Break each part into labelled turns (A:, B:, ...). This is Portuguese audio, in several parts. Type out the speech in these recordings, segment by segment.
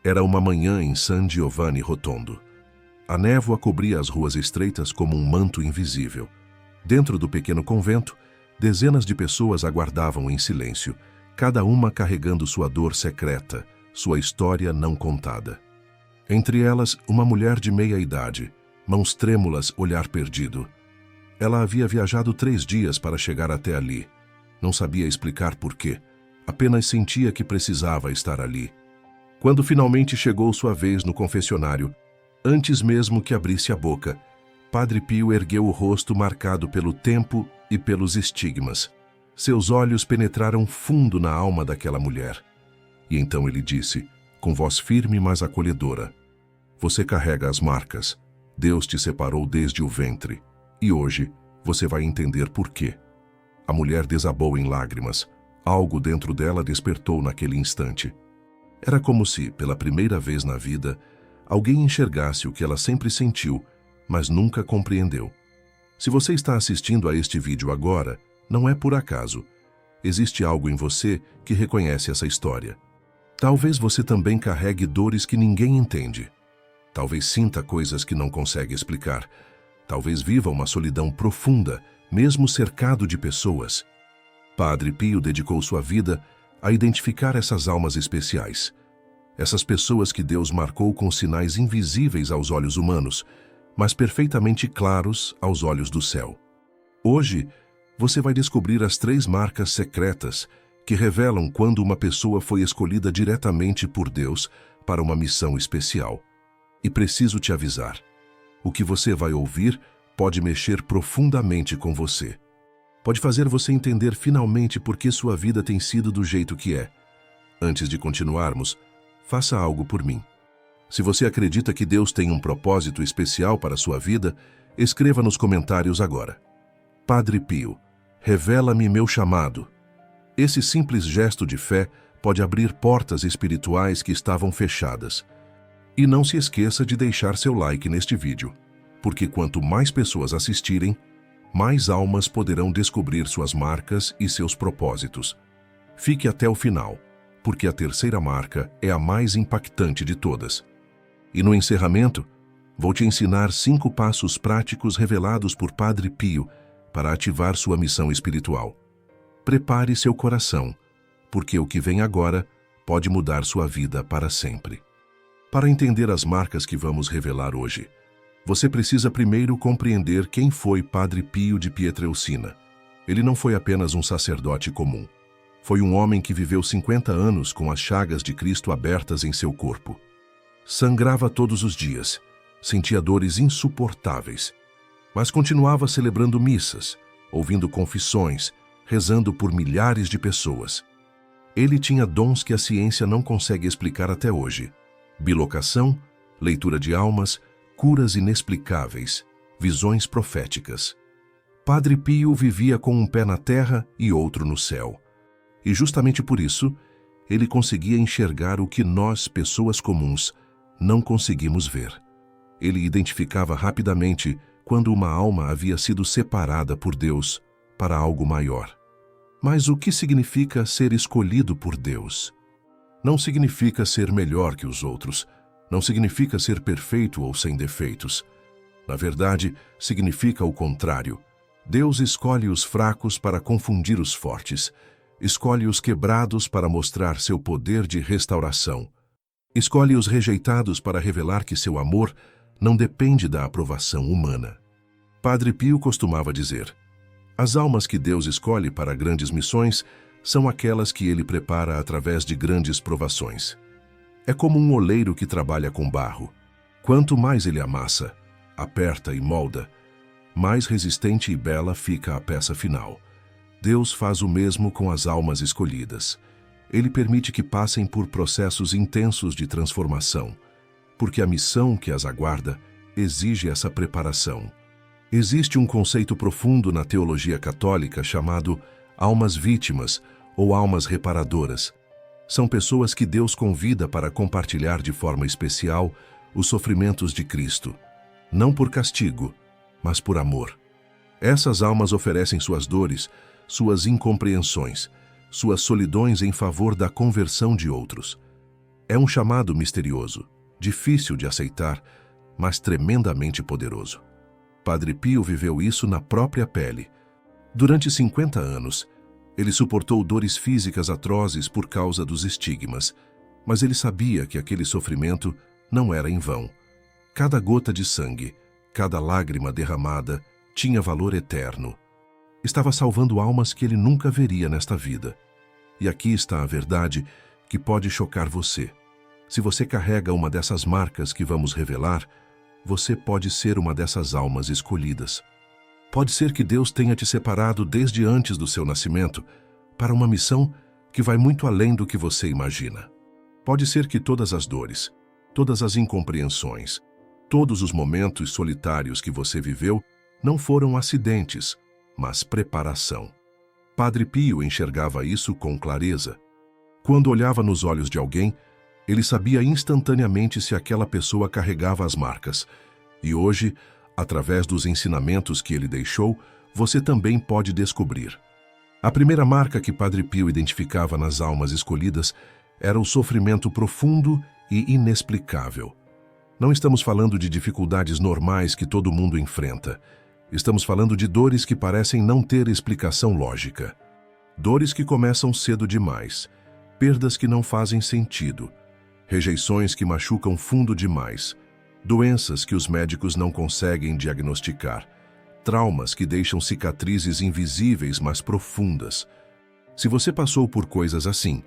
A: Era uma manhã em San Giovanni Rotondo. A névoa cobria as ruas estreitas como um manto invisível. Dentro do pequeno convento, dezenas de pessoas aguardavam em silêncio, cada uma carregando sua dor secreta, sua história não contada. Entre elas, uma mulher de meia-idade, mãos trêmulas, olhar perdido. Ela havia viajado 3 dias para chegar até ali. Não sabia explicar por quê, apenas sentia que precisava estar ali. Quando finalmente chegou sua vez no confessionário, antes mesmo que abrisse a boca, Padre Pio ergueu o rosto marcado pelo tempo e pelos estigmas. Seus olhos penetraram fundo na alma daquela mulher. E então ele disse, com voz firme mas acolhedora: "Você carrega as marcas. Deus te separou desde o ventre. E hoje você vai entender por quê." A mulher desabou em lágrimas. Algo dentro dela despertou naquele instante. Era como se, pela primeira vez na vida, alguém enxergasse o que ela sempre sentiu, mas nunca compreendeu. Se você está assistindo a este vídeo agora, não é por acaso. Existe algo em você que reconhece essa história. Talvez você também carregue dores que ninguém entende. Talvez sinta coisas que não consegue explicar. Talvez viva uma solidão profunda, mesmo cercado de pessoas. Padre Pio dedicou sua vida a identificar essas almas especiais. Essas pessoas que Deus marcou com sinais invisíveis aos olhos humanos, mas perfeitamente claros aos olhos do céu. Hoje, você vai descobrir as 3 marcas secretas que revelam quando uma pessoa foi escolhida diretamente por Deus para uma missão especial. E preciso te avisar, o que você vai ouvir pode mexer profundamente com você. Pode fazer você entender finalmente por que sua vida tem sido do jeito que é. Antes de continuarmos, faça algo por mim. Se você acredita que Deus tem um propósito especial para a sua vida, escreva nos comentários agora: "Padre Pio, revela-me meu chamado." Esse simples gesto de fé pode abrir portas espirituais que estavam fechadas. E não se esqueça de deixar seu like neste vídeo, porque quanto mais pessoas assistirem, mais almas poderão descobrir suas marcas e seus propósitos. Fique até o final, porque a 3ª marca é a mais impactante de todas. E no encerramento, vou te ensinar 5 passos práticos revelados por Padre Pio para ativar sua missão espiritual. Prepare seu coração, porque o que vem agora pode mudar sua vida para sempre. Para entender as marcas que vamos revelar hoje, você precisa primeiro compreender quem foi Padre Pio de Pietrelcina. Ele não foi apenas um sacerdote comum. Foi um homem que viveu 50 anos com as chagas de Cristo abertas em seu corpo. Sangrava todos os dias, sentia dores insuportáveis, mas continuava celebrando missas, ouvindo confissões, rezando por milhares de pessoas. Ele tinha dons que a ciência não consegue explicar até hoje: bilocação, leitura de almas, curas inexplicáveis, visões proféticas. Padre Pio vivia com um pé na terra e outro no céu. E justamente por isso, ele conseguia enxergar o que nós, pessoas comuns, não conseguimos ver. Ele identificava rapidamente quando uma alma havia sido separada por Deus para algo maior. Mas o que significa ser escolhido por Deus? Não significa ser melhor que os outros. Não significa ser perfeito ou sem defeitos. Na verdade, significa o contrário. Deus escolhe os fracos para confundir os fortes. Escolhe os quebrados para mostrar seu poder de restauração. Escolhe os rejeitados para revelar que seu amor não depende da aprovação humana. Padre Pio costumava dizer: as almas que Deus escolhe para grandes missões são aquelas que ele prepara através de grandes provações. É como um oleiro que trabalha com barro. Quanto mais ele amassa, aperta e molda, mais resistente e bela fica a peça final. Deus faz o mesmo com as almas escolhidas. Ele permite que passem por processos intensos de transformação, porque a missão que as aguarda exige essa preparação. Existe um conceito profundo na teologia católica chamado almas vítimas ou almas reparadoras. São pessoas que Deus convida para compartilhar de forma especial os sofrimentos de Cristo, não por castigo, mas por amor. Essas almas oferecem suas dores, suas incompreensões, suas solidões em favor da conversão de outros. É um chamado misterioso, difícil de aceitar, mas tremendamente poderoso. Padre Pio viveu isso na própria pele. Durante 50 anos, ele suportou dores físicas atrozes por causa dos estigmas, mas ele sabia que aquele sofrimento não era em vão. Cada gota de sangue, cada lágrima derramada, tinha valor eterno. Estava salvando almas que ele nunca veria nesta vida. E aqui está a verdade que pode chocar você. Se você carrega uma dessas marcas que vamos revelar, você pode ser uma dessas almas escolhidas. Pode ser que Deus tenha te separado desde antes do seu nascimento para uma missão que vai muito além do que você imagina. Pode ser que todas as dores, todas as incompreensões, todos os momentos solitários que você viveu não foram acidentes, mas preparação. Padre Pio enxergava isso com clareza. Quando olhava nos olhos de alguém, ele sabia instantaneamente se aquela pessoa carregava as marcas. E hoje, através dos ensinamentos que ele deixou, você também pode descobrir. A primeira marca que Padre Pio identificava nas almas escolhidas era o sofrimento profundo e inexplicável. Não estamos falando de dificuldades normais que todo mundo enfrenta. Estamos falando de dores que parecem não ter explicação lógica. Dores que começam cedo demais, perdas que não fazem sentido, rejeições que machucam fundo demais, doenças que os médicos não conseguem diagnosticar, traumas que deixam cicatrizes invisíveis, mas profundas. Se você passou por coisas assim,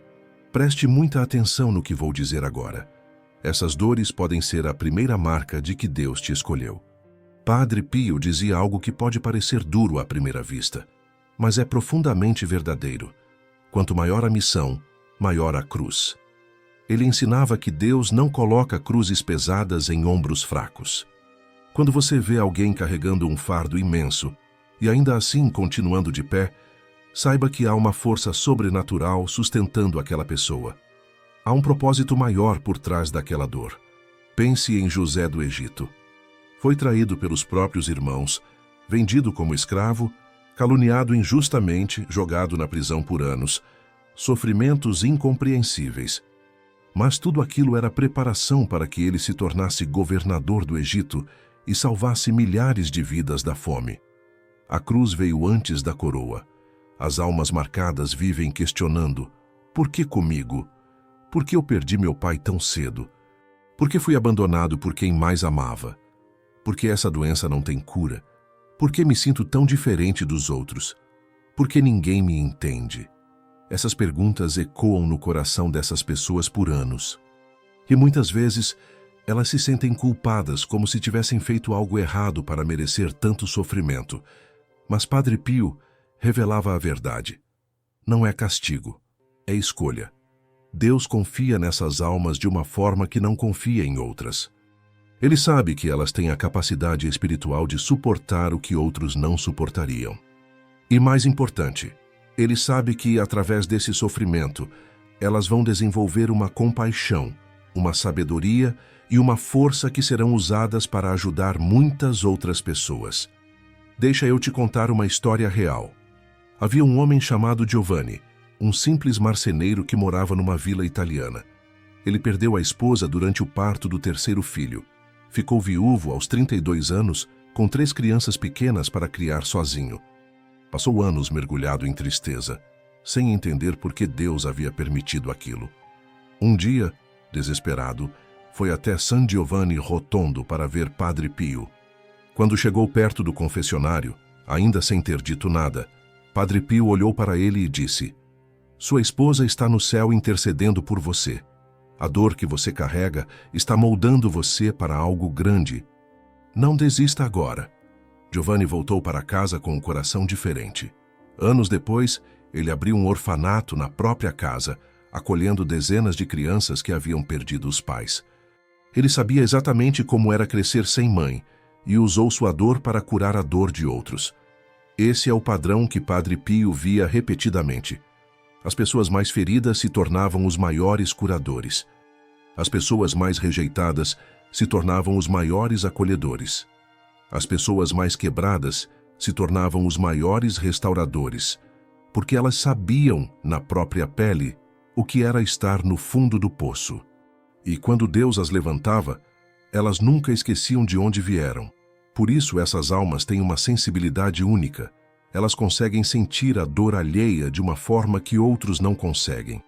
A: preste muita atenção no que vou dizer agora. Essas dores podem ser a primeira marca de que Deus te escolheu. Padre Pio dizia algo que pode parecer duro à primeira vista, mas é profundamente verdadeiro. Quanto maior a missão, maior a cruz. Ele ensinava que Deus não coloca cruzes pesadas em ombros fracos. Quando você vê alguém carregando um fardo imenso e ainda assim continuando de pé, saiba que há uma força sobrenatural sustentando aquela pessoa. Há um propósito maior por trás daquela dor. Pense em José do Egito. Foi traído pelos próprios irmãos, vendido como escravo, caluniado injustamente, jogado na prisão por anos. Sofrimentos incompreensíveis. Mas tudo aquilo era preparação para que ele se tornasse governador do Egito e salvasse milhares de vidas da fome. A cruz veio antes da coroa. As almas marcadas vivem questionando: por que comigo? Por que eu perdi meu pai tão cedo? Por que fui abandonado por quem mais amava? Por que essa doença não tem cura? Por que me sinto tão diferente dos outros? Por que ninguém me entende? Essas perguntas ecoam no coração dessas pessoas por anos. E muitas vezes, elas se sentem culpadas como se tivessem feito algo errado para merecer tanto sofrimento. Mas Padre Pio revelava a verdade. Não é castigo, é escolha. Deus confia nessas almas de uma forma que não confia em outras. Ele sabe que elas têm a capacidade espiritual de suportar o que outros não suportariam. E mais importante, ele sabe que, através desse sofrimento, elas vão desenvolver uma compaixão, uma sabedoria e uma força que serão usadas para ajudar muitas outras pessoas. Deixa eu te contar uma história real. Havia um homem chamado Giovanni, um simples marceneiro que morava numa vila italiana. Ele perdeu a esposa durante o parto do terceiro filho. Ficou viúvo aos 32 anos, com 3 crianças pequenas para criar sozinho. Passou anos mergulhado em tristeza, sem entender por que Deus havia permitido aquilo. Um dia, desesperado, foi até San Giovanni Rotondo para ver Padre Pio. Quando chegou perto do confessionário, ainda sem ter dito nada, Padre Pio olhou para ele e disse: "Sua esposa está no céu intercedendo por você. A dor que você carrega está moldando você para algo grande. Não desista agora." Giovanni voltou para casa com um coração diferente. Anos depois, ele abriu um orfanato na própria casa, acolhendo dezenas de crianças que haviam perdido os pais. Ele sabia exatamente como era crescer sem mãe e usou sua dor para curar a dor de outros. Esse é o padrão que Padre Pio via repetidamente. As pessoas mais feridas se tornavam os maiores curadores. As pessoas mais rejeitadas se tornavam os maiores acolhedores. As pessoas mais quebradas se tornavam os maiores restauradores, porque elas sabiam, na própria pele, o que era estar no fundo do poço. E quando Deus as levantava, elas nunca esqueciam de onde vieram. Por isso essas almas têm uma sensibilidade única. Elas conseguem sentir a dor alheia de uma forma que outros não conseguem.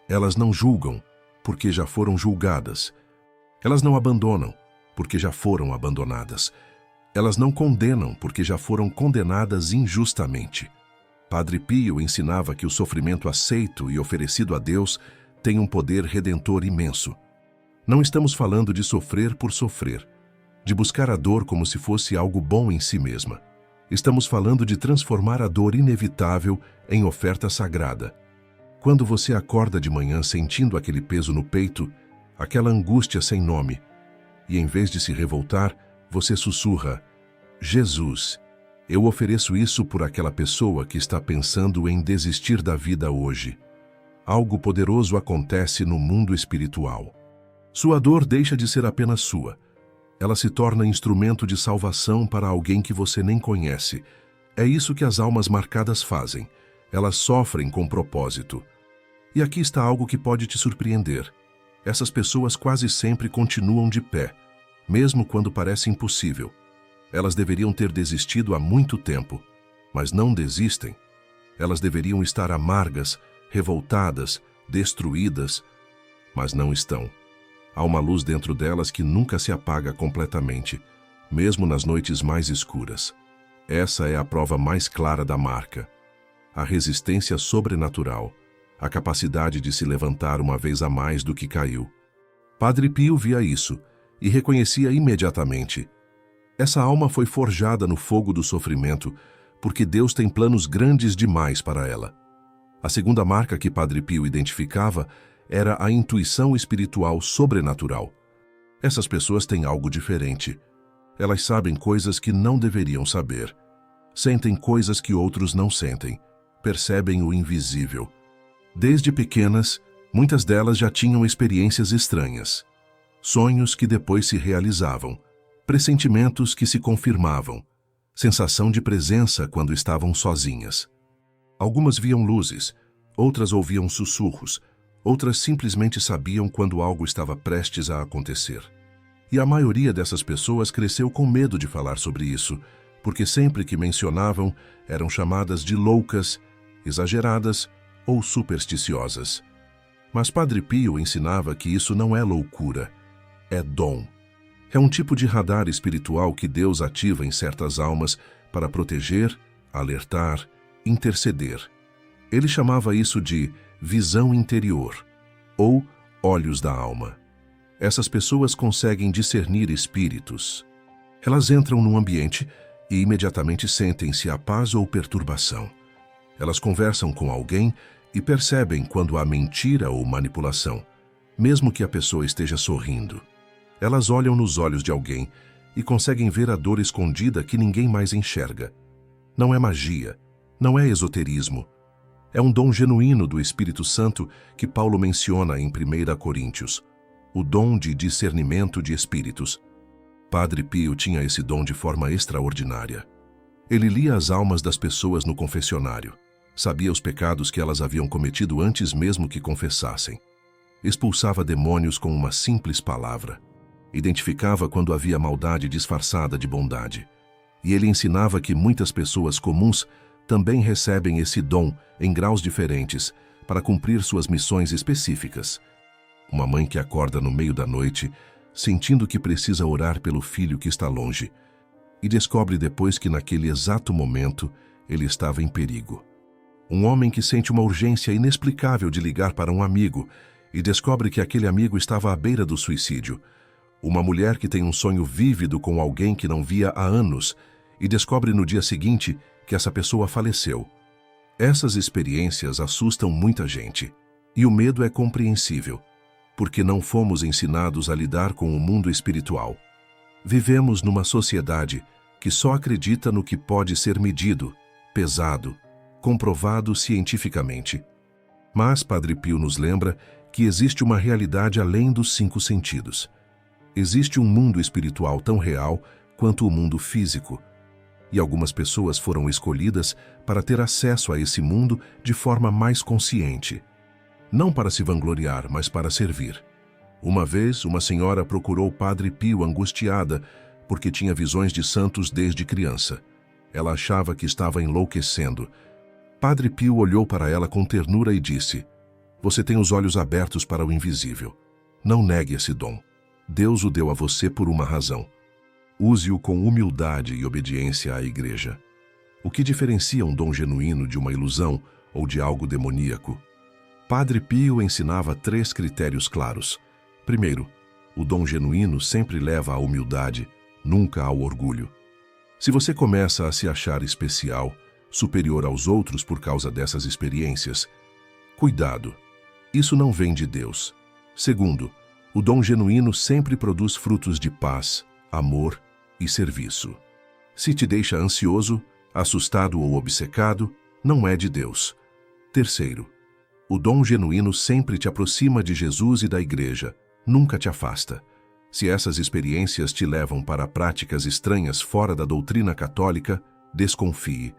A: Elas não julgam, porque já foram julgadas. Elas não abandonam, porque já foram abandonadas. Elas não condenam, porque já foram condenadas injustamente. Padre Pio ensinava que o sofrimento aceito e oferecido a Deus tem um poder redentor imenso. Não estamos falando de sofrer por sofrer, de buscar a dor como se fosse algo bom em si mesma. Estamos falando de transformar a dor inevitável em oferta sagrada. Quando você acorda de manhã sentindo aquele peso no peito, aquela angústia sem nome, e em vez de se revoltar, você sussurra: Jesus, eu ofereço isso por aquela pessoa que está pensando em desistir da vida hoje. Algo poderoso acontece no mundo espiritual. Sua dor deixa de ser apenas sua. Ela se torna instrumento de salvação para alguém que você nem conhece. É isso que as almas marcadas fazem. Elas sofrem com propósito. E aqui está algo que pode te surpreender. Essas pessoas quase sempre continuam de pé, mesmo quando parece impossível. Elas deveriam ter desistido há muito tempo, mas não desistem. Elas deveriam estar amargas, revoltadas, destruídas, mas não estão. Há uma luz dentro delas que nunca se apaga completamente, mesmo nas noites mais escuras. Essa é a prova mais clara da marca. A resistência sobrenatural, a capacidade de se levantar uma vez a mais do que caiu. Padre Pio via isso e reconhecia imediatamente. Essa alma foi forjada no fogo do sofrimento, porque Deus tem planos grandes demais para ela. A segunda marca que Padre Pio identificava era a intuição espiritual sobrenatural. Essas pessoas têm algo diferente. Elas sabem coisas que não deveriam saber. Sentem coisas que outros não sentem. Percebem o invisível. Desde pequenas, muitas delas já tinham experiências estranhas. Sonhos que depois se realizavam. Pressentimentos que se confirmavam, sensação de presença quando estavam sozinhas. Algumas viam luzes, outras ouviam sussurros, outras simplesmente sabiam quando algo estava prestes a acontecer. E a maioria dessas pessoas cresceu com medo de falar sobre isso, porque sempre que mencionavam eram chamadas de loucas, exageradas ou supersticiosas. Mas Padre Pio ensinava que isso não é loucura, é dom. É um tipo de radar espiritual que Deus ativa em certas almas para proteger, alertar, interceder. Ele chamava isso de visão interior, ou olhos da alma. Essas pessoas conseguem discernir espíritos. Elas entram num ambiente e imediatamente sentem-se a paz ou perturbação. Elas conversam com alguém e percebem quando há mentira ou manipulação, mesmo que a pessoa esteja sorrindo. Elas olham nos olhos de alguém e conseguem ver a dor escondida que ninguém mais enxerga. Não é magia, não é esoterismo. É um dom genuíno do Espírito Santo que Paulo menciona em 1 Coríntios, o dom de discernimento de espíritos. Padre Pio tinha esse dom de forma extraordinária. Ele lia as almas das pessoas no confessionário, sabia os pecados que elas haviam cometido antes mesmo que confessassem. Expulsava demônios com uma simples palavra. Identificava quando havia maldade disfarçada de bondade. E ele ensinava que muitas pessoas comuns também recebem esse dom em graus diferentes para cumprir suas missões específicas. Uma mãe que acorda no meio da noite, sentindo que precisa orar pelo filho que está longe, e descobre depois que naquele exato momento ele estava em perigo. Um homem que sente uma urgência inexplicável de ligar para um amigo e descobre que aquele amigo estava à beira do suicídio. Uma mulher que tem um sonho vívido com alguém que não via há anos e descobre no dia seguinte que essa pessoa faleceu. Essas experiências assustam muita gente, e o medo é compreensível, porque não fomos ensinados a lidar com o mundo espiritual. Vivemos numa sociedade que só acredita no que pode ser medido, pesado, comprovado cientificamente. Mas Padre Pio nos lembra que existe uma realidade além dos 5 sentidos. Existe um mundo espiritual tão real quanto o mundo físico, e algumas pessoas foram escolhidas para ter acesso a esse mundo de forma mais consciente. Não para se vangloriar, mas para servir. Uma vez, uma senhora procurou Padre Pio angustiada porque tinha visões de santos desde criança. Ela achava que estava enlouquecendo. Padre Pio olhou para ela com ternura e disse: "Você tem os olhos abertos para o invisível. Não negue esse dom. Deus o deu a você por uma razão. Use-o com humildade e obediência à Igreja." O que diferencia um dom genuíno de uma ilusão ou de algo demoníaco? Padre Pio ensinava 3 critérios claros. Primeiro, o dom genuíno sempre leva à humildade, nunca ao orgulho. Se você começa a se achar especial, superior aos outros por causa dessas experiências, cuidado, isso não vem de Deus. Segundo, o dom genuíno sempre produz frutos de paz, amor e serviço. Se te deixa ansioso, assustado ou obcecado, não é de Deus. Terceiro, o dom genuíno sempre te aproxima de Jesus e da Igreja, nunca te afasta. Se essas experiências te levam para práticas estranhas fora da doutrina católica, desconfie.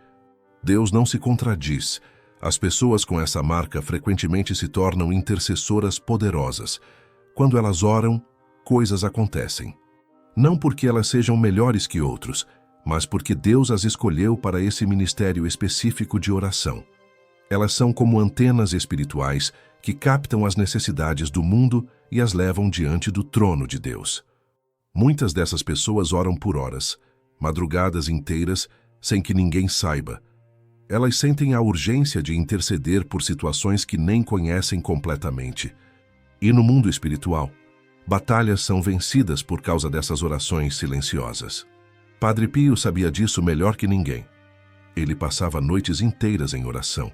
A: Deus não se contradiz. As pessoas com essa marca frequentemente se tornam intercessoras poderosas. Quando elas oram, coisas acontecem. Não porque elas sejam melhores que outros, mas porque Deus as escolheu para esse ministério específico de oração. Elas são como antenas espirituais que captam as necessidades do mundo e as levam diante do trono de Deus. Muitas dessas pessoas oram por horas, madrugadas inteiras, sem que ninguém saiba. Elas sentem a urgência de interceder por situações que nem conhecem completamente. E no mundo espiritual, batalhas são vencidas por causa dessas orações silenciosas. Padre Pio sabia disso melhor que ninguém. Ele passava noites inteiras em oração,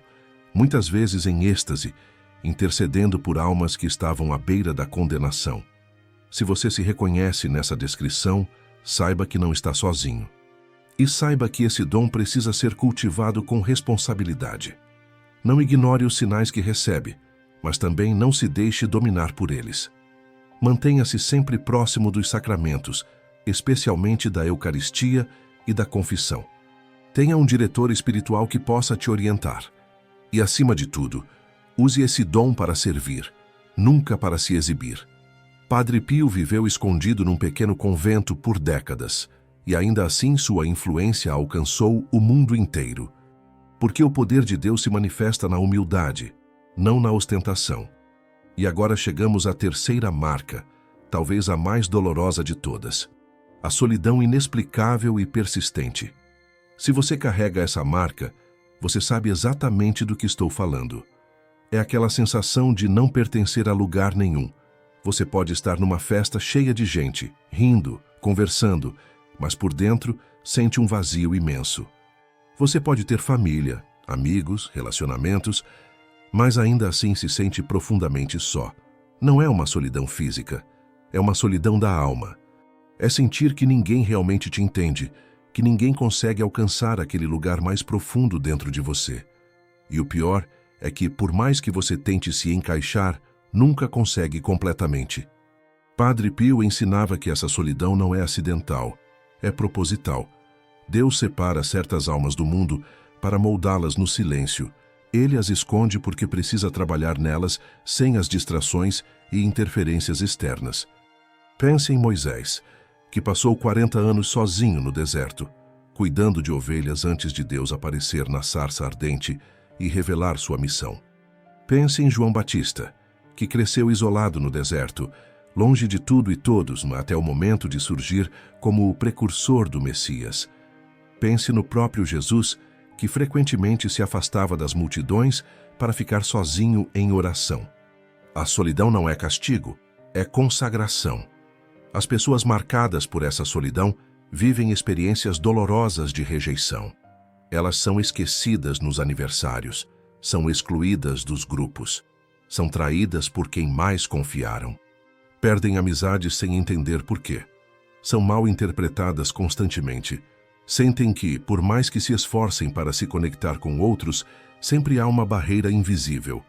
A: muitas vezes em êxtase, intercedendo por almas que estavam à beira da condenação. Se você se reconhece nessa descrição, saiba que não está sozinho. E saiba que esse dom precisa ser cultivado com responsabilidade. Não ignore os sinais que recebe, mas também não se deixe dominar por eles. Mantenha-se sempre próximo dos sacramentos, especialmente da Eucaristia e da confissão. Tenha um diretor espiritual que possa te orientar. E, acima de tudo, use esse dom para servir, nunca para se exibir. Padre Pio viveu escondido num pequeno convento por décadas, e ainda assim sua influência alcançou o mundo inteiro. Porque o poder de Deus se manifesta na humildade, não na ostentação. E agora chegamos à terceira marca, talvez a mais dolorosa de todas: a solidão inexplicável e persistente. Se você carrega essa marca, você sabe exatamente do que estou falando. É aquela sensação de não pertencer a lugar nenhum. Você pode estar numa festa cheia de gente, rindo, conversando, mas por dentro sente um vazio imenso. Você pode ter família, amigos, relacionamentos, mas ainda assim se sente profundamente só. Não é uma solidão física, é uma solidão da alma. É sentir que ninguém realmente te entende, que ninguém consegue alcançar aquele lugar mais profundo dentro de você. E o pior é que, por mais que você tente se encaixar, nunca consegue completamente. Padre Pio ensinava que essa solidão não é acidental, é proposital. Deus separa certas almas do mundo para moldá-las no silêncio. Ele as esconde porque precisa trabalhar nelas sem as distrações e interferências externas. Pense em Moisés, que passou 40 anos sozinho no deserto, cuidando de ovelhas antes de Deus aparecer na sarça ardente e revelar sua missão. Pense em João Batista, que cresceu isolado no deserto, longe de tudo e todos, até o momento de surgir como o precursor do Messias. Pense no próprio Jesus, que frequentemente se afastava das multidões para ficar sozinho em oração. A solidão não é castigo, é consagração. As pessoas marcadas por essa solidão vivem experiências dolorosas de rejeição. Elas são esquecidas nos aniversários, são excluídas dos grupos, são traídas por quem mais confiaram. Perdem amizades sem entender por quê. São mal interpretadas constantemente. Sentem que, por mais que se esforcem para se conectar com outros, sempre há uma barreira invisível,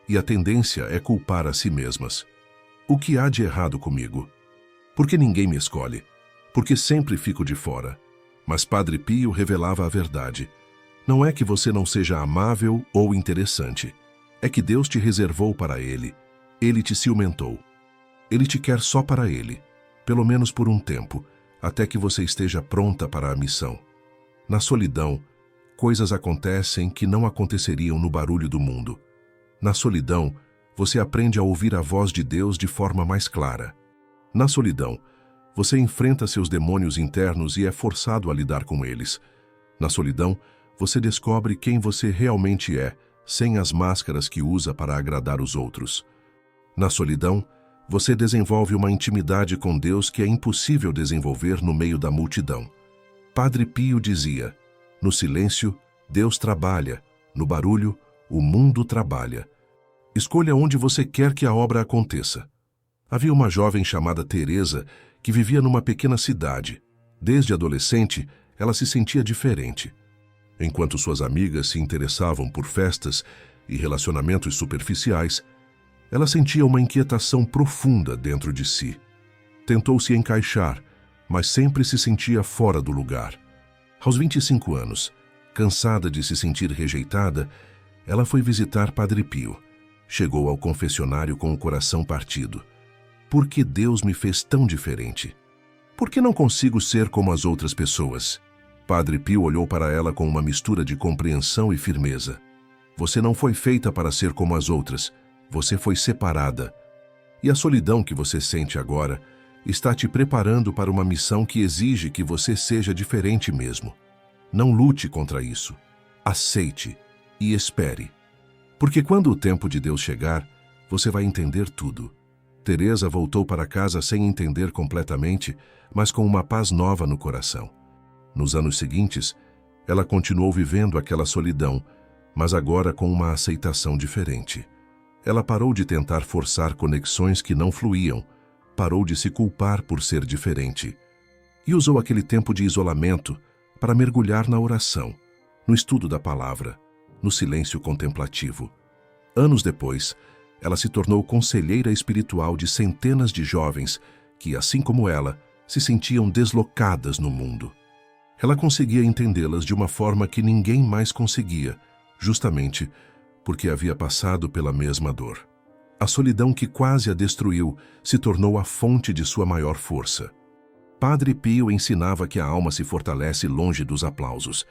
A: e a tendência é culpar a si mesmas. O que há de errado comigo? Por que ninguém me escolhe? Porque sempre fico de fora. Mas Padre Pio revelava a verdade. Não é que você não seja amável ou interessante. É que Deus te reservou para Ele. Ele te ciumentou. Ele te quer só para ele, pelo menos por um tempo, até que você esteja pronta para a missão. Na solidão, coisas acontecem que não aconteceriam no barulho do mundo. Na solidão, você aprende a ouvir a voz de Deus de forma mais clara. Na solidão, você enfrenta seus demônios internos e é forçado a lidar com eles. Na solidão, você descobre quem você realmente é, sem as máscaras que usa para agradar os outros. Na solidão, você desenvolve uma intimidade com Deus que é impossível desenvolver no meio da multidão. Padre Pio dizia: no silêncio, Deus trabalha, no barulho, o mundo trabalha. Escolha onde você quer que a obra aconteça. Havia uma jovem chamada Teresa que vivia numa pequena cidade. Desde adolescente, ela se sentia diferente. Enquanto suas amigas se interessavam por festas e relacionamentos superficiais, ela sentia uma inquietação profunda dentro de si. Tentou se encaixar, mas sempre se sentia fora do lugar. Aos 25 anos, cansada de se sentir rejeitada, ela foi visitar Padre Pio. Chegou ao confessionário com o coração partido. Por que Deus me fez tão diferente? Por que não consigo ser como as outras pessoas? Padre Pio olhou para ela com uma mistura de compreensão e firmeza. Você não foi feita para ser como as outras. Você foi separada. E a solidão que você sente agora está te preparando para uma missão que exige que você seja diferente mesmo. Não lute contra isso. Aceite e espere. Porque quando o tempo de Deus chegar, você vai entender tudo. Teresa voltou para casa sem entender completamente, mas com uma paz nova no coração. Nos anos seguintes, ela continuou vivendo aquela solidão, mas agora com uma aceitação diferente. Ela parou de tentar forçar conexões que não fluíam, parou de se culpar por ser diferente. E usou aquele tempo de isolamento para mergulhar na oração, no estudo da palavra, no silêncio contemplativo. Anos depois, ela se tornou conselheira espiritual de centenas de jovens que, assim como ela, se sentiam deslocadas no mundo. Ela conseguia entendê-las de uma forma que ninguém mais conseguia, justamente porque havia passado pela mesma dor. A solidão que quase a destruiu se tornou a fonte de sua maior força. Padre Pio ensinava que a alma se fortalece longe dos aplausos.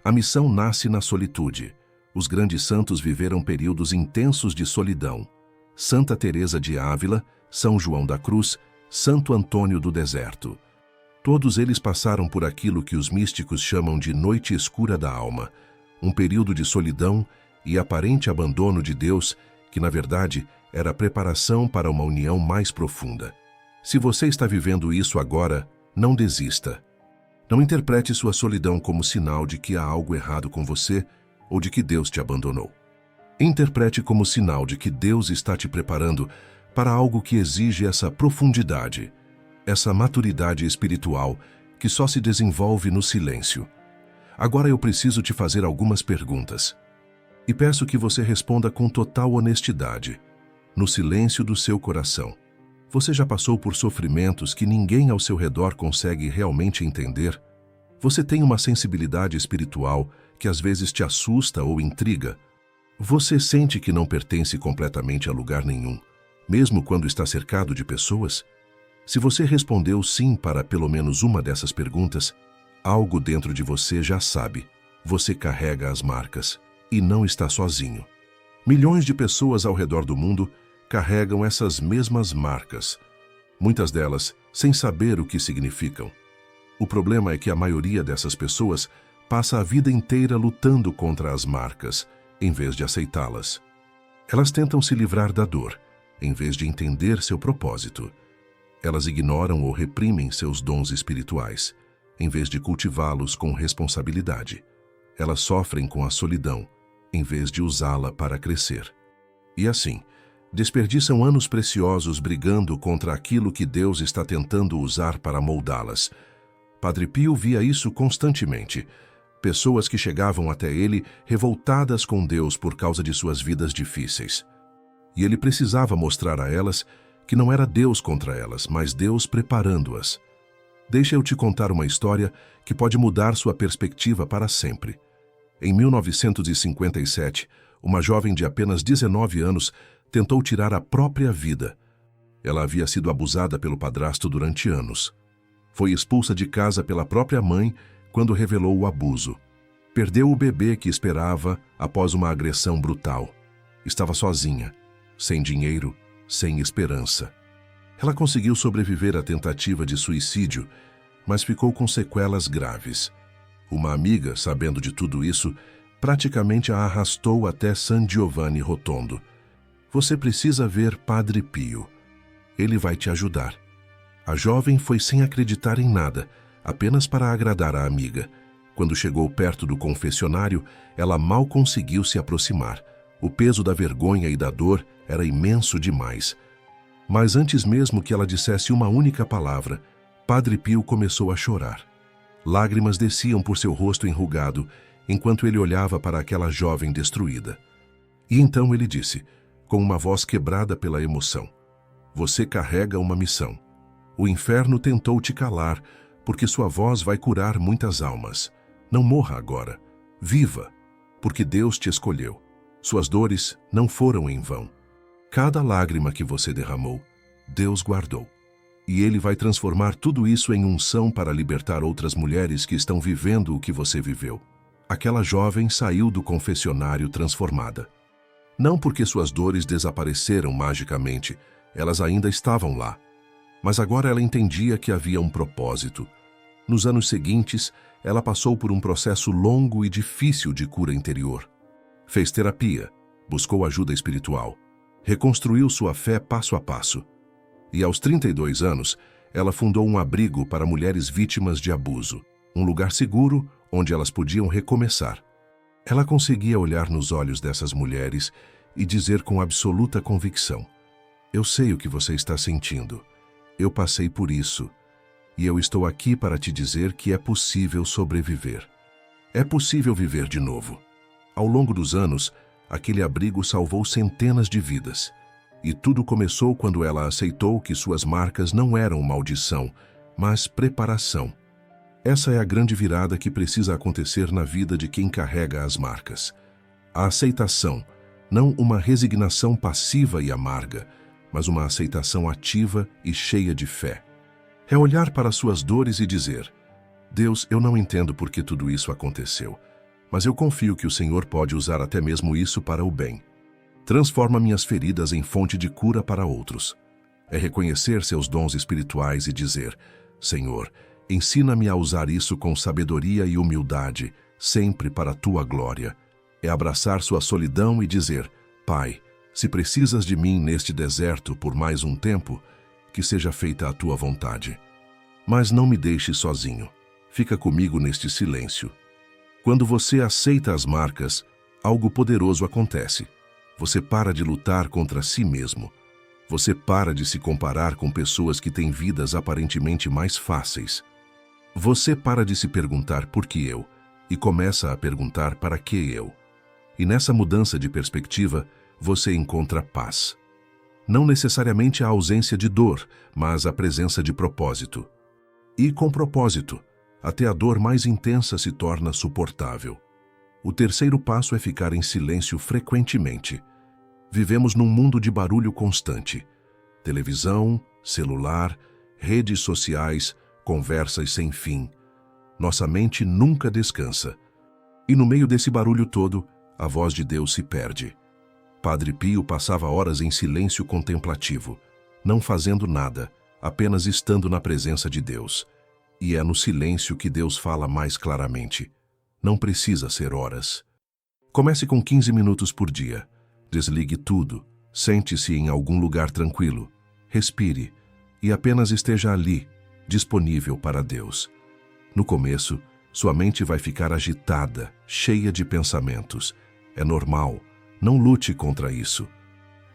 A: A missão nasce na solitude. Os grandes santos viveram períodos intensos de solidão. Santa Teresa de Ávila, São João da Cruz, Santo Antônio do Deserto. Todos eles passaram por aquilo que os místicos chamam de noite escura da alma, um período de solidão e aparente abandono de Deus que, na verdade, era a preparação para uma união mais profunda. Se você está vivendo isso agora, não desista. Não interprete sua solidão como sinal de que há algo errado com você ou de que Deus te abandonou. Interprete como sinal de que Deus está te preparando para algo que exige essa profundidade, essa maturidade espiritual que só se desenvolve no silêncio. Agora eu preciso te fazer algumas perguntas. E peço que você responda com total honestidade, no silêncio do seu coração. Você já passou por sofrimentos que ninguém ao seu redor consegue realmente entender? Você tem uma sensibilidade espiritual que às vezes te assusta ou intriga? Você sente que não pertence completamente a lugar nenhum, mesmo quando está cercado de pessoas? Se você respondeu sim para pelo menos uma dessas perguntas, algo dentro de você já sabe. Você carrega as marcas e não está sozinho. Milhões de pessoas ao redor do mundo carregam essas mesmas marcas, muitas delas sem saber o que significam. O problema é que a maioria dessas pessoas passa a vida inteira lutando contra as marcas, em vez de aceitá-las. Elas tentam se livrar da dor, em vez de entender seu propósito. Elas ignoram ou reprimem seus dons espirituais, em vez de cultivá-los com responsabilidade. Elas sofrem com a solidão, em vez de usá-la para crescer. E assim, desperdiçam anos preciosos brigando contra aquilo que Deus está tentando usar para moldá-las. Padre Pio via isso constantemente. Pessoas que chegavam até ele revoltadas com Deus por causa de suas vidas difíceis. E ele precisava mostrar a elas que não era Deus contra elas, mas Deus preparando-as. Deixa eu te contar uma história que pode mudar sua perspectiva para sempre. Em 1957, uma jovem de apenas 19 anos tentou tirar a própria vida. Ela havia sido abusada pelo padrasto durante anos. Foi expulsa de casa pela própria mãe quando revelou o abuso. Perdeu o bebê que esperava após uma agressão brutal. Estava sozinha, sem dinheiro, sem esperança. Ela conseguiu sobreviver à tentativa de suicídio, mas ficou com sequelas graves. Uma amiga, sabendo de tudo isso, praticamente a arrastou até San Giovanni Rotondo. Você precisa ver Padre Pio. Ele vai te ajudar. A jovem foi sem acreditar em nada, apenas para agradar a amiga. Quando chegou perto do confessionário, ela mal conseguiu se aproximar. O peso da vergonha e da dor era imenso demais. Mas antes mesmo que ela dissesse uma única palavra, Padre Pio começou a chorar. Lágrimas desciam por seu rosto enrugado, enquanto ele olhava para aquela jovem destruída. E então ele disse, com uma voz quebrada pela emoção: "Você carrega uma missão. O inferno tentou te calar, porque sua voz vai curar muitas almas. Não morra agora. Viva, porque Deus te escolheu. Suas dores não foram em vão. Cada lágrima que você derramou, Deus guardou. E Ele vai transformar tudo isso em unção para libertar outras mulheres que estão vivendo o que você viveu." Aquela jovem saiu do confessionário transformada. Não porque suas dores desapareceram magicamente, elas ainda estavam lá. Mas agora ela entendia que havia um propósito. Nos anos seguintes, ela passou por um processo longo e difícil de cura interior. Fez terapia, buscou ajuda espiritual, reconstruiu sua fé passo a passo. E aos 32 anos, ela fundou um abrigo para mulheres vítimas de abuso, um lugar seguro onde elas podiam recomeçar. Ela conseguia olhar nos olhos dessas mulheres e dizer com absoluta convicção: "Eu sei o que você está sentindo. Eu passei por isso. E eu estou aqui para te dizer que é possível sobreviver. É possível viver de novo." Ao longo dos anos, aquele abrigo salvou centenas de vidas. E tudo começou quando ela aceitou que suas marcas não eram maldição, mas preparação. Essa é a grande virada que precisa acontecer na vida de quem carrega as marcas. A aceitação, não uma resignação passiva e amarga, mas uma aceitação ativa e cheia de fé. É olhar para suas dores e dizer: "Deus, eu não entendo por que tudo isso aconteceu, mas eu confio que o Senhor pode usar até mesmo isso para o bem. Transforma minhas feridas em fonte de cura para outros." É reconhecer seus dons espirituais e dizer: "Senhor, ensina-me a usar isso com sabedoria e humildade, sempre para a tua glória." É abraçar sua solidão e dizer: "Pai, se precisas de mim neste deserto por mais um tempo, que seja feita a tua vontade. Mas não me deixe sozinho. Fica comigo neste silêncio." Quando você aceita as marcas, algo poderoso acontece. Você para de lutar contra si mesmo. Você para de se comparar com pessoas que têm vidas aparentemente mais fáceis. Você para de se perguntar por que eu, e começa a perguntar para que eu. E nessa mudança de perspectiva, você encontra paz. Não necessariamente a ausência de dor, mas a presença de propósito. E com propósito, até a dor mais intensa se torna suportável. O terceiro passo é ficar em silêncio frequentemente. Vivemos num mundo de barulho constante. Televisão, celular, redes sociais, conversas sem fim. Nossa mente nunca descansa. E no meio desse barulho todo, a voz de Deus se perde. Padre Pio passava horas em silêncio contemplativo, não fazendo nada, apenas estando na presença de Deus. E é no silêncio que Deus fala mais claramente. Não precisa ser horas. Comece com 15 minutos por dia. Desligue tudo, sente-se em algum lugar tranquilo, respire e apenas esteja ali, disponível para Deus. No começo, sua mente vai ficar agitada, cheia de pensamentos. É normal, não lute contra isso.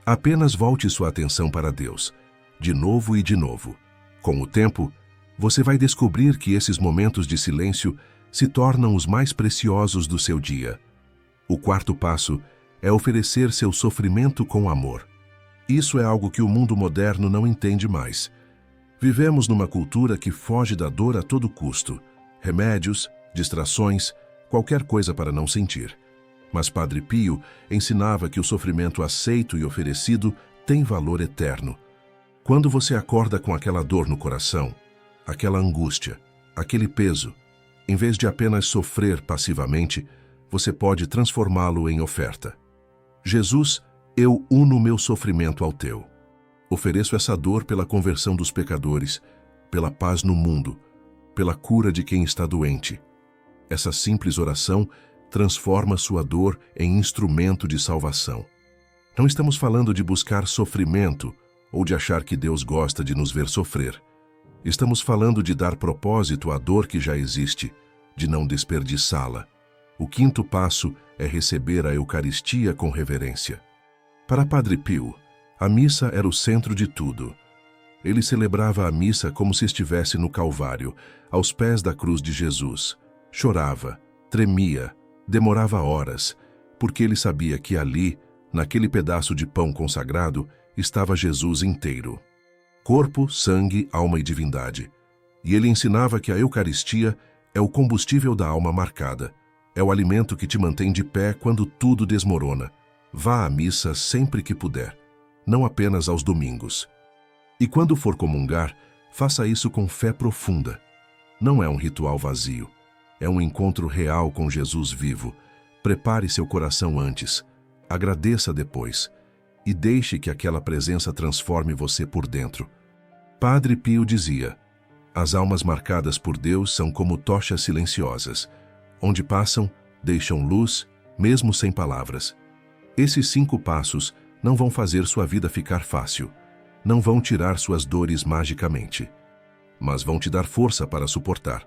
A: Apenas volte sua atenção para Deus, de novo e de novo. Com o tempo, você vai descobrir que esses momentos de silêncio se tornam os mais preciosos do seu dia. O quarto passo é oferecer seu sofrimento com amor. Isso é algo que o mundo moderno não entende mais. Vivemos numa cultura que foge da dor a todo custo. Remédios, distrações, qualquer coisa para não sentir. Mas Padre Pio ensinava que o sofrimento aceito e oferecido tem valor eterno. Quando você acorda com aquela dor no coração, aquela angústia, aquele peso, em vez de apenas sofrer passivamente, você pode transformá-lo em oferta. Jesus, eu uno meu sofrimento ao teu. Ofereço essa dor pela conversão dos pecadores, pela paz no mundo, pela cura de quem está doente. Essa simples oração transforma sua dor em instrumento de salvação. Não estamos falando de buscar sofrimento ou de achar que Deus gosta de nos ver sofrer. Estamos falando de dar propósito à dor que já existe, de não desperdiçá-la. O quinto passo é receber a Eucaristia com reverência. Para Padre Pio, a missa era o centro de tudo. Ele celebrava a missa como se estivesse no Calvário, aos pés da cruz de Jesus. Chorava, tremia, demorava horas, porque ele sabia que ali, naquele pedaço de pão consagrado, estava Jesus inteiro. Corpo, sangue, alma e divindade. E ele ensinava que a Eucaristia é o combustível da alma marcada. É o alimento que te mantém de pé quando tudo desmorona. Vá à missa sempre que puder, não apenas aos domingos. E quando for comungar, faça isso com fé profunda. Não é um ritual vazio. É um encontro real com Jesus vivo. Prepare seu coração antes. Agradeça depois. E deixe que aquela presença transforme você por dentro. Padre Pio dizia: as almas marcadas por Deus são como tochas silenciosas. Onde passam, deixam luz, mesmo sem palavras. Esses 5 passos não vão fazer sua vida ficar fácil. Não vão tirar suas dores magicamente. Mas vão te dar força para suportar.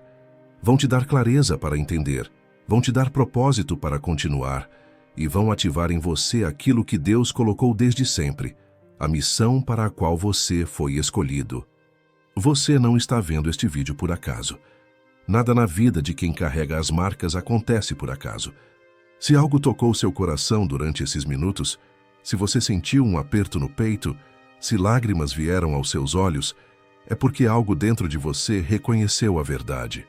A: Vão te dar clareza para entender. Vão te dar propósito para continuar. E vão ativar em você aquilo que Deus colocou desde sempre, a missão para a qual você foi escolhido. Você não está vendo este vídeo por acaso. Nada na vida de quem carrega as marcas acontece por acaso. Se algo tocou seu coração durante esses minutos, se você sentiu um aperto no peito, se lágrimas vieram aos seus olhos, é porque algo dentro de você reconheceu a verdade.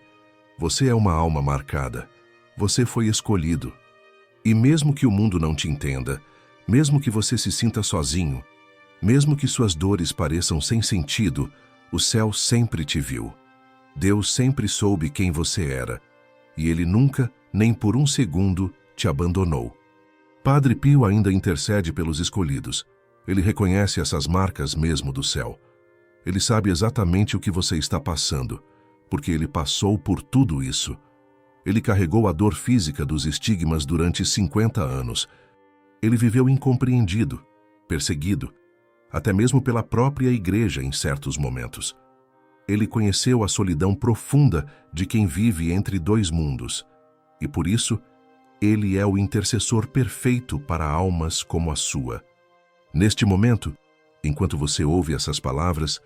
A: Você é uma alma marcada. Você foi escolhido. E mesmo que o mundo não te entenda, mesmo que você se sinta sozinho, mesmo que suas dores pareçam sem sentido, o céu sempre te viu. Deus sempre soube quem você era, e Ele nunca, nem por um segundo, te abandonou. Padre Pio ainda intercede pelos escolhidos. Ele reconhece essas marcas mesmo do céu. Ele sabe exatamente o que você está passando, porque ele passou por tudo isso. Ele carregou a dor física dos estigmas durante 50 anos. Ele viveu incompreendido, perseguido, até mesmo pela própria igreja em certos momentos. Ele conheceu a solidão profunda de quem vive entre 2 mundos. E por isso, ele é o intercessor perfeito para almas como a sua. Neste momento, enquanto você ouve essas palavras,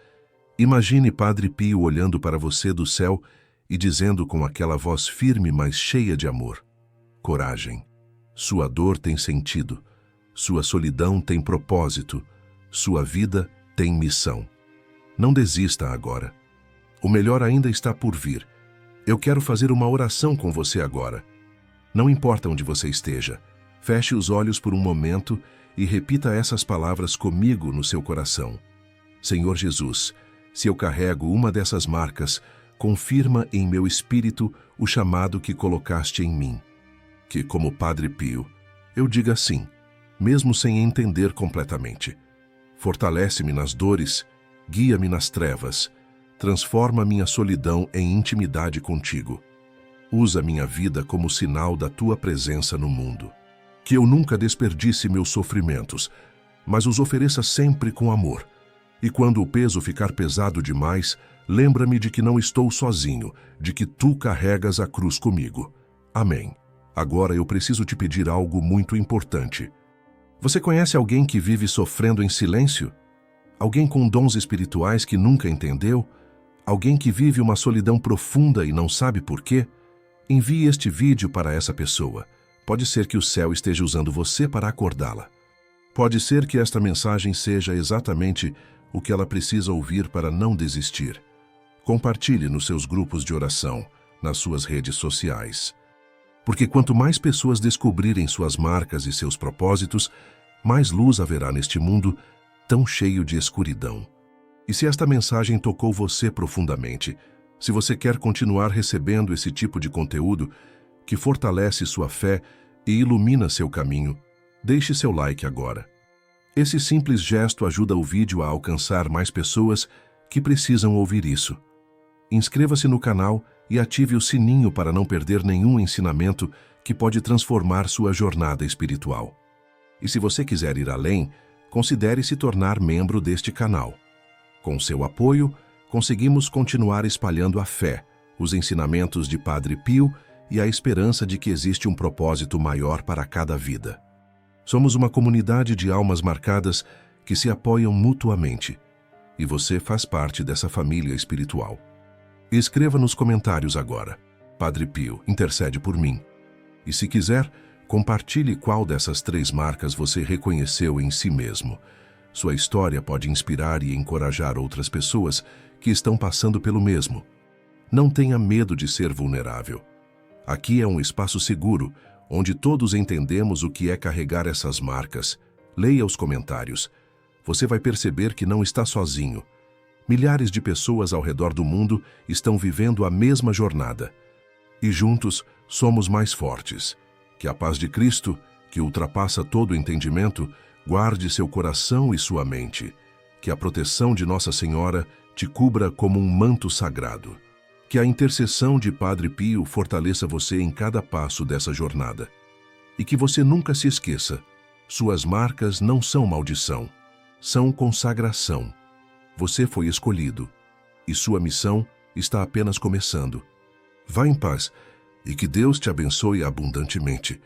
A: imagine Padre Pio olhando para você do céu e dizendo com aquela voz firme, mas cheia de amor: coragem, sua dor tem sentido, sua solidão tem propósito, sua vida tem missão. Não desista agora. O melhor ainda está por vir. Eu quero fazer uma oração com você agora. Não importa onde você esteja, feche os olhos por um momento e repita essas palavras comigo no seu coração. Senhor Jesus, se eu carrego uma dessas marcas, confirma em meu espírito o chamado que colocaste em mim. Que, como Padre Pio, eu diga sim, mesmo sem entender completamente. Fortalece-me nas dores, guia-me nas trevas, transforma minha solidão em intimidade contigo. Usa minha vida como sinal da tua presença no mundo. Que eu nunca desperdice meus sofrimentos, mas os ofereça sempre com amor. E quando o peso ficar pesado demais, lembra-me de que não estou sozinho, de que tu carregas a cruz comigo. Amém. Agora eu preciso te pedir algo muito importante. Você conhece alguém que vive sofrendo em silêncio? Alguém com dons espirituais que nunca entendeu? Alguém que vive uma solidão profunda e não sabe por quê? Envie este vídeo para essa pessoa. Pode ser que o céu esteja usando você para acordá-la. Pode ser que esta mensagem seja exatamente o que ela precisa ouvir para não desistir. Compartilhe nos seus grupos de oração, nas suas redes sociais. Porque quanto mais pessoas descobrirem suas marcas e seus propósitos, mais luz haverá neste mundo tão cheio de escuridão. E se esta mensagem tocou você profundamente, se você quer continuar recebendo esse tipo de conteúdo que fortalece sua fé e ilumina seu caminho, deixe seu like agora. Esse simples gesto ajuda o vídeo a alcançar mais pessoas que precisam ouvir isso. Inscreva-se no canal e ative o sininho para não perder nenhum ensinamento que pode transformar sua jornada espiritual. E se você quiser ir além, considere se tornar membro deste canal. Com seu apoio, conseguimos continuar espalhando a fé, os ensinamentos de Padre Pio e a esperança de que existe um propósito maior para cada vida. Somos uma comunidade de almas marcadas que se apoiam mutuamente, e você faz parte dessa família espiritual. Escreva nos comentários agora: Padre Pio, intercede por mim. E se quiser, compartilhe qual dessas 3 marcas você reconheceu em si mesmo. Sua história pode inspirar e encorajar outras pessoas que estão passando pelo mesmo. Não tenha medo de ser vulnerável. Aqui é um espaço seguro, onde todos entendemos o que é carregar essas marcas. Leia os comentários. Você vai perceber que não está sozinho. Milhares de pessoas ao redor do mundo estão vivendo a mesma jornada. E juntos somos mais fortes. Que a paz de Cristo, que ultrapassa todo entendimento, guarde seu coração e sua mente. Que a proteção de Nossa Senhora te cubra como um manto sagrado. Que a intercessão de Padre Pio fortaleça você em cada passo dessa jornada. E que você nunca se esqueça, suas marcas não são maldição, são consagração. Você foi escolhido, e sua missão está apenas começando. Vá em paz, e que Deus te abençoe abundantemente.